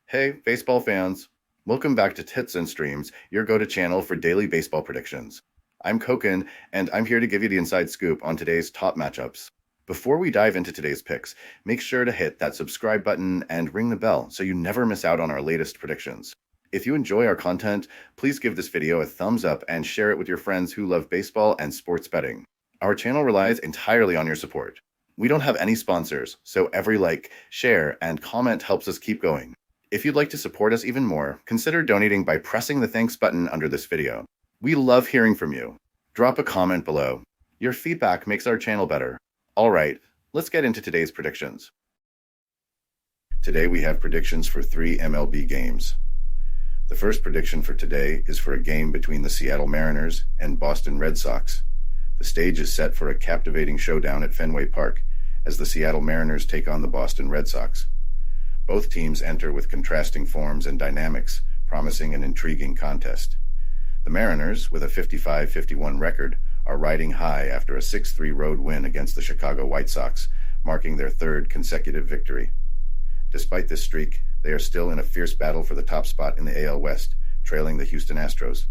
Hey, baseball fans. Welcome back to Tits and Streams, your go-to channel for daily baseball predictions. I'm Koken, and I'm here to give you the inside scoop on today's top matchups. Before we dive into today's picks, make sure to hit that subscribe button and ring the bell so you never miss out on our latest predictions. If you enjoy our content, please give this video a thumbs up and share it with your friends who love baseball and sports betting. Our channel relies entirely on your support. We don't have any sponsors, so every like, share, and comment helps us keep going. If you'd like to support us even more, consider donating by pressing the thanks button under this video. We love hearing from you. Drop a comment below. Your feedback makes our channel better. All right, let's get into today's predictions. Today we have predictions for 3 MLB games. The first prediction for today is for a game between the Seattle Mariners and Boston Red Sox. The stage is set for a captivating showdown at Fenway Park as the Seattle Mariners take on the Boston Red Sox. Both teams enter with contrasting forms and dynamics, promising an intriguing contest. The Mariners, with a 55-51 record, are riding high after a 6-3 road win against the Chicago White Sox, marking their third consecutive victory. Despite this streak, they are still in a fierce battle for the top spot in the AL West, trailing the Houston Astros.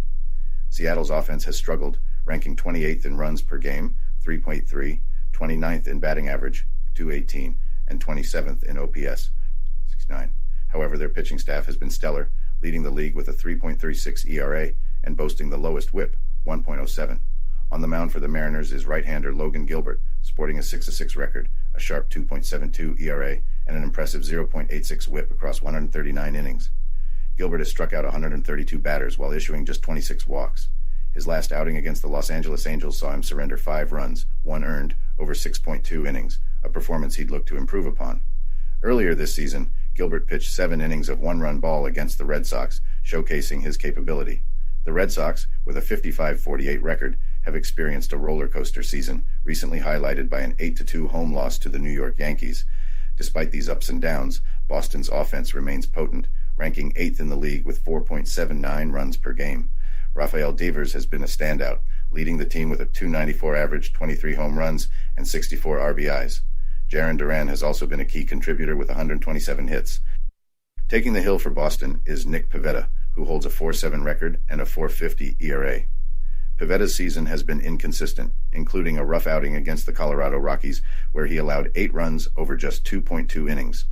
Seattle's offense has struggled, ranking 28th in runs per game, 3.3, 29th in batting average, 218, and 27th in OPS, 6.9. However, their pitching staff has been stellar, leading the league with a 3.36 ERA and boasting the lowest WHIP, 1.07. On the mound for the Mariners is right-hander Logan Gilbert, sporting a 6-6 record, a sharp 2.72 ERA, and an impressive 0.86 WHIP across 139 innings. Gilbert has struck out 132 batters while issuing just 26 walks. His last outing against the Los Angeles Angels saw him surrender 5 runs, 1 earned, over 6.2 innings, a performance he'd look to improve upon. Earlier this season, Gilbert pitched 7 innings of 1-run ball against the Red Sox, showcasing his capability. The Red Sox, with a 55-48 record, have experienced a roller coaster season, recently highlighted by an 8-2 home loss to the New York Yankees. Despite these ups and downs, Boston's offense remains potent, ranking 8th in the league with 4.79 runs per game. Rafael Devers has been a standout, leading the team with a .294 average, 23 home runs, and 64 RBIs. Jarren Duran has also been a key contributor with 127 hits. Taking the hill for Boston is Nick Pivetta, who holds a 4.7 record and a 4.50 ERA. Pivetta's season has been inconsistent, including a rough outing against the Colorado Rockies, where he allowed 8 runs over just 2.2 innings.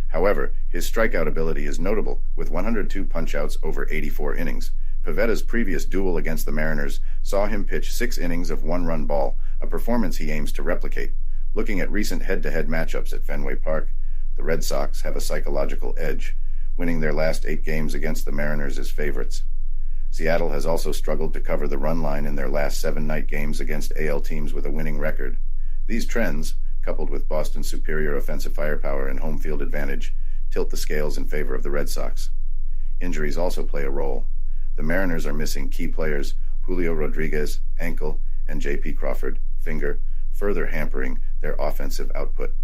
However, his strikeout ability is notable, with 102 punch-outs over 84 innings. Pivetta's previous duel against the Mariners saw him pitch 6 innings of 1-run ball, a performance he aims to replicate. Looking at recent head-to-head matchups at Fenway Park, the Red Sox have a psychological edge, winning their last 8 games against the Mariners as favorites. Seattle has also struggled to cover the run line in their last 7 night games against AL teams with a winning record. These trends, coupled with Boston's superior offensive firepower and home field advantage, tilt the scales in favor of the Red Sox. Injuries also play a role. The Mariners are missing key players Julio Rodriguez, ankle, and J.P. Crawford, finger, further hampering their offensive output.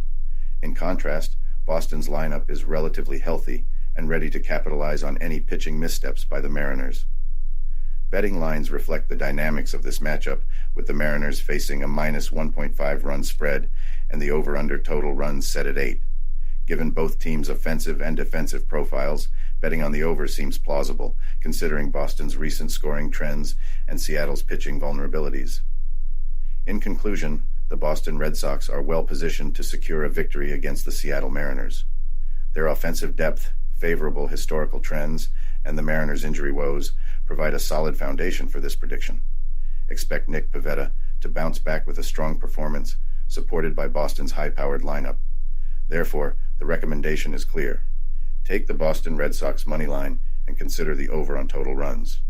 In contrast, Boston's lineup is relatively healthy and ready to capitalize on any pitching missteps by the Mariners. Betting lines reflect the dynamics of this matchup, with the Mariners facing a minus 1.5 run spread and the over-under total runs set at 8. Given both teams' offensive and defensive profiles, betting on the over seems plausible, considering Boston's recent scoring trends and Seattle's pitching vulnerabilities. In conclusion, the Boston Red Sox are well positioned to secure a victory against the Seattle Mariners. Their offensive depth, favorable historical trends, and the Mariners' injury woes provide a solid foundation for this prediction. Expect Nick Pivetta to bounce back with a strong performance, supported by Boston's high-powered lineup. Therefore, the recommendation is clear. Take the Boston Red Sox money line and consider the over on total runs.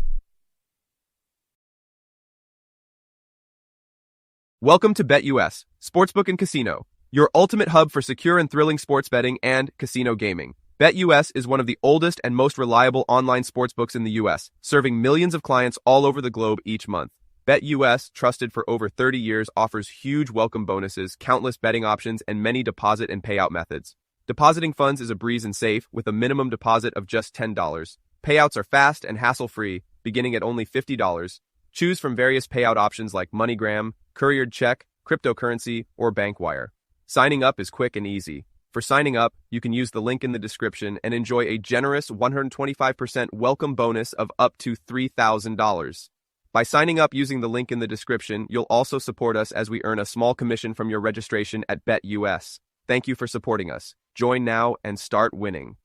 Welcome to BetUS, Sportsbook and Casino, your ultimate hub for secure and thrilling sports betting and casino gaming. BetUS is one of the oldest and most reliable online sportsbooks in the U.S., serving millions of clients all over the globe each month. BetUS, trusted for over 30 years, offers huge welcome bonuses, countless betting options, and many deposit and payout methods. Depositing funds is a breeze and safe, with a minimum deposit of just $10. Payouts are fast and hassle-free, beginning at only $50. Choose from various payout options like MoneyGram, couriered check, cryptocurrency, or bank wire. Signing up is quick and easy. For signing up, you can use the link in the description and enjoy a generous 125% welcome bonus of up to $3,000. By signing up using the link in the description, you'll also support us as we earn a small commission from your registration at BetUS. Thank you for supporting us. Join now and start winning.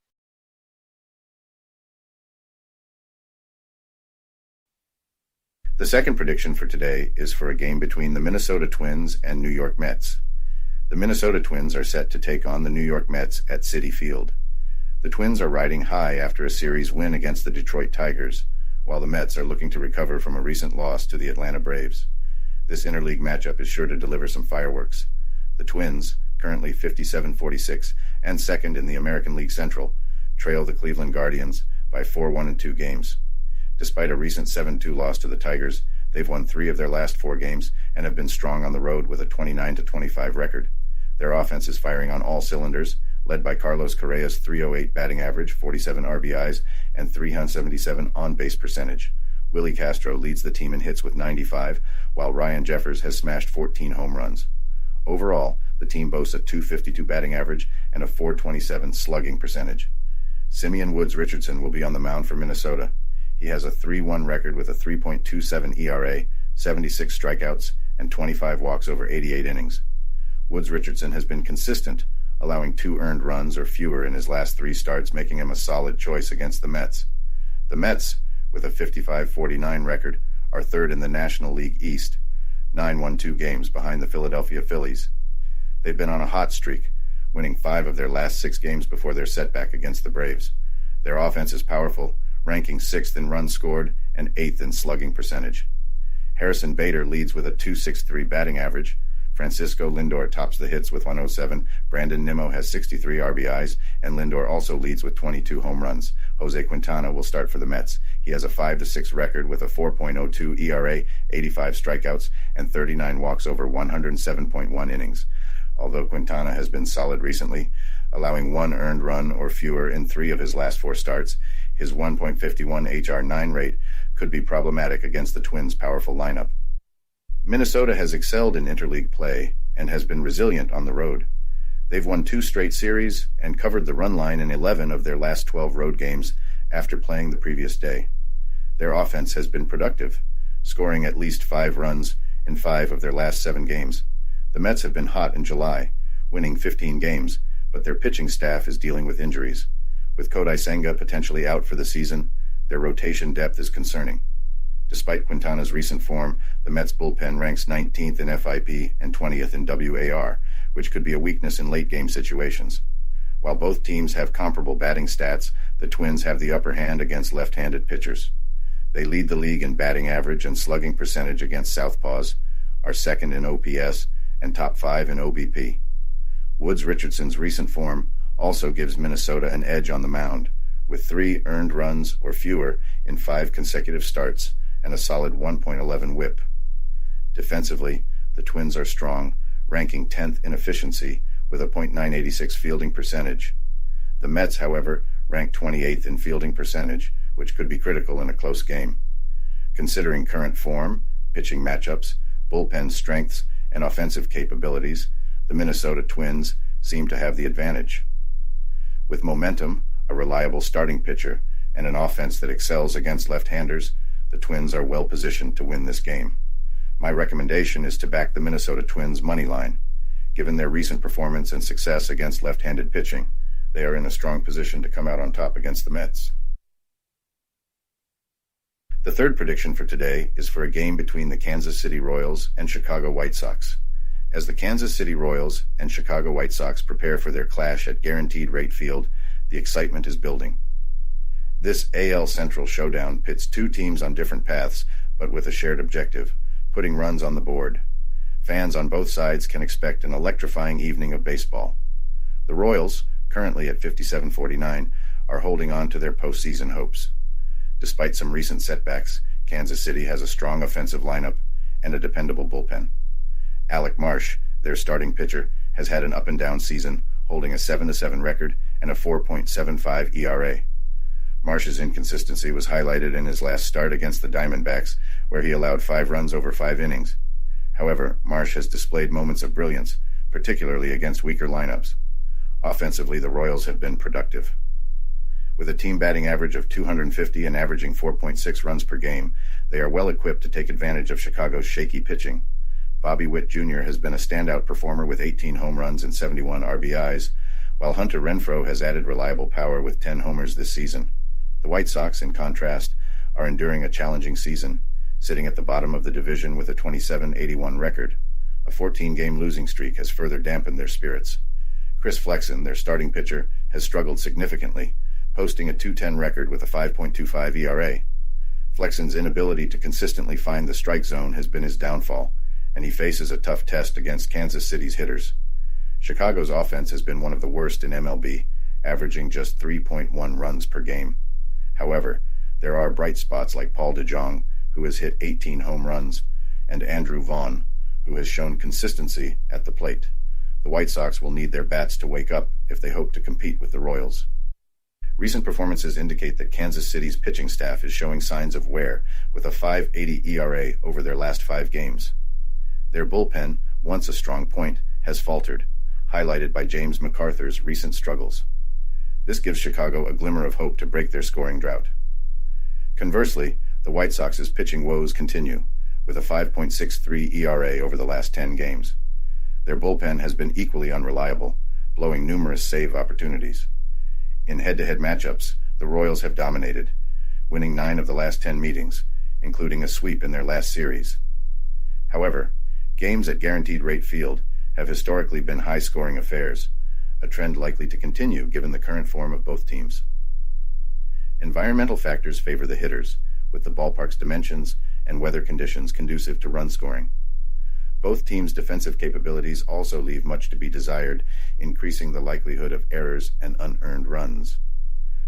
The second prediction for today is for a game between the Minnesota Twins and New York Mets. The Minnesota Twins are set to take on the New York Mets at Citi Field. The Twins are riding high after a series win against the Detroit Tigers, while the Mets are looking to recover from a recent loss to the Atlanta Braves. This interleague matchup is sure to deliver some fireworks. The Twins, currently 57-46 and second in the American League Central, trail the Cleveland Guardians by 4-1-2 games. Despite a recent 7-2 loss to the Tigers, they've won 3 of their last 4 games and have been strong on the road with a 29-25 record. Their offense is firing on all cylinders, led by Carlos Correa's .308 batting average, 47 RBIs, and .377 on-base percentage. Willie Castro leads the team in hits with 95, while Ryan Jeffers has smashed 14 home runs. Overall, the team boasts a .252 batting average and a .427 slugging percentage. Simeon Woods Richardson will be on the mound for Minnesota. He has a 3-1 record with a 3.27 ERA, 76 strikeouts, and 25 walks over 88 innings. Woods Richardson has been consistent, allowing 2 earned runs or fewer in his last 3 starts, making him a solid choice against the Mets. The Mets, with a 55-49 record, are third in the National League East, 9-1-2 games behind the Philadelphia Phillies. They've been on a hot streak, winning 5 of their last 6 games before their setback against the Braves. Their offense is powerful, ranking 6th in runs scored and 8th in slugging percentage. Harrison Bader leads with a .263 batting average. Francisco Lindor tops the hits with 107. Brandon Nimmo has 63 RBIs, and Lindor also leads with 22 home runs. Jose Quintana will start for the Mets. He has a 5-6 record with a 4.02 ERA, 85 strikeouts, and 39 walks over 107.1 innings. Although Quintana has been solid recently, allowing 1 earned run or fewer in 3 of his last 4 starts, his 1.51 HR9 rate could be problematic against the Twins' powerful lineup. Minnesota has excelled in interleague play and has been resilient on the road. They've won 2 straight series and covered the run line in 11 of their last 12 road games after playing the previous day. Their offense has been productive, scoring at least 5 runs in 5 of their last 7 games. The Mets have been hot in July, winning 15 games, but their pitching staff is dealing with injuries. With Kodai Senga potentially out for the season, their rotation depth is concerning. Despite Quintana's recent form, the Mets bullpen ranks 19th in FIP and 20th in WAR, which could be a weakness in late-game situations. While both teams have comparable batting stats, the Twins have the upper hand against left-handed pitchers. They lead the league in batting average and slugging percentage against southpaws, are second in OPS, and top 5 in OBP. Woods Richardson's recent form also gives Minnesota an edge on the mound, with 3 earned runs or fewer in 5 consecutive starts and a solid 1.11 whip. Defensively, the Twins are strong, ranking 10th in efficiency with a .986 fielding percentage. The Mets, however, rank 28th in fielding percentage, which could be critical in a close game. Considering current form, pitching matchups, bullpen strengths, and offensive capabilities, the Minnesota Twins seem to have the advantage. With momentum, a reliable starting pitcher, and an offense that excels against left-handers, the Twins are well positioned to win this game. My recommendation is to back the Minnesota Twins money line. Given their recent performance and success against left-handed pitching, they are in a strong position to come out on top against the Mets. The third prediction for today is for a game between the Kansas City Royals and Chicago White Sox. As the Kansas City Royals and Chicago White Sox prepare for their clash at Guaranteed Rate Field, the excitement is building. This AL Central showdown pits 2 teams on different paths, but with a shared objective, putting runs on the board. Fans on both sides can expect an electrifying evening of baseball. The Royals, currently at 57-49, are holding on to their postseason hopes. Despite some recent setbacks, Kansas City has a strong offensive lineup and a dependable bullpen. Alec Marsh, their starting pitcher, has had an up-and-down season, holding a 7-7 record and a 4.75 ERA. Marsh's inconsistency was highlighted in his last start against the Diamondbacks, where he allowed 5 runs over 5 innings. However, Marsh has displayed moments of brilliance, particularly against weaker lineups. Offensively, the Royals have been productive. With a team batting average of 250 and averaging 4.6 runs per game, they are well equipped to take advantage of Chicago's shaky pitching. Bobby Witt Jr. has been a standout performer with 18 home runs and 71 RBIs, while Hunter Renfroe has added reliable power with 10 homers this season. The White Sox, in contrast, are enduring a challenging season, sitting at the bottom of the division with a 27-81 record. A 14-game losing streak has further dampened their spirits. Chris Flexen, their starting pitcher, has struggled significantly, posting a .210 record with a 5.25 ERA. Flexen's inability to consistently find the strike zone has been his downfall, and he faces a tough test against Kansas City's hitters. Chicago's offense has been one of the worst in MLB, averaging just 3.1 runs per game. However, there are bright spots like Paul DeJong, who has hit 18 home runs, and Andrew Vaughn, who has shown consistency at the plate. The White Sox will need their bats to wake up if they hope to compete with the Royals. Recent performances indicate that Kansas City's pitching staff is showing signs of wear, with a 5.80 ERA over their last 5 games. Their bullpen, once a strong point, has faltered, highlighted by James MacArthur's recent struggles. This gives Chicago a glimmer of hope to break their scoring drought. Conversely, the White Sox's pitching woes continue, with a 5.63 ERA over the last 10 games. Their bullpen has been equally unreliable, blowing numerous save opportunities. In head-to-head matchups, the Royals have dominated, winning 9 of the last 10 meetings, including a sweep in their last series. However, games at Guaranteed Rate Field have historically been high-scoring affairs, a trend likely to continue given the current form of both teams. Environmental factors favor the hitters, with the ballpark's dimensions and weather conditions conducive to run scoring. Both teams' defensive capabilities also leave much to be desired, increasing the likelihood of errors and unearned runs.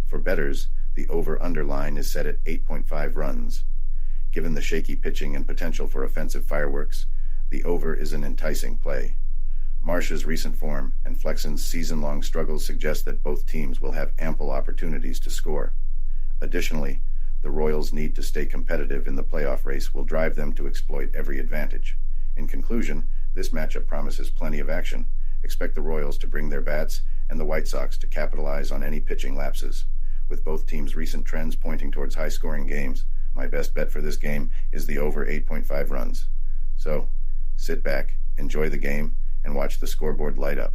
For bettors, the over-under line is set at 8.5 runs. Given the shaky pitching and potential for offensive fireworks, the over is an enticing play. Marsh's recent form and Flexen's season-long struggles suggest that both teams will have ample opportunities to score. Additionally, the Royals' need to stay competitive in the playoff race will drive them to exploit every advantage. In conclusion, this matchup promises plenty of action. Expect the Royals to bring their bats and the White Sox to capitalize on any pitching lapses. With both teams' recent trends pointing towards high-scoring games, my best bet for this game is the over 8.5 runs. So, sit back, enjoy the game, and watch the scoreboard light up.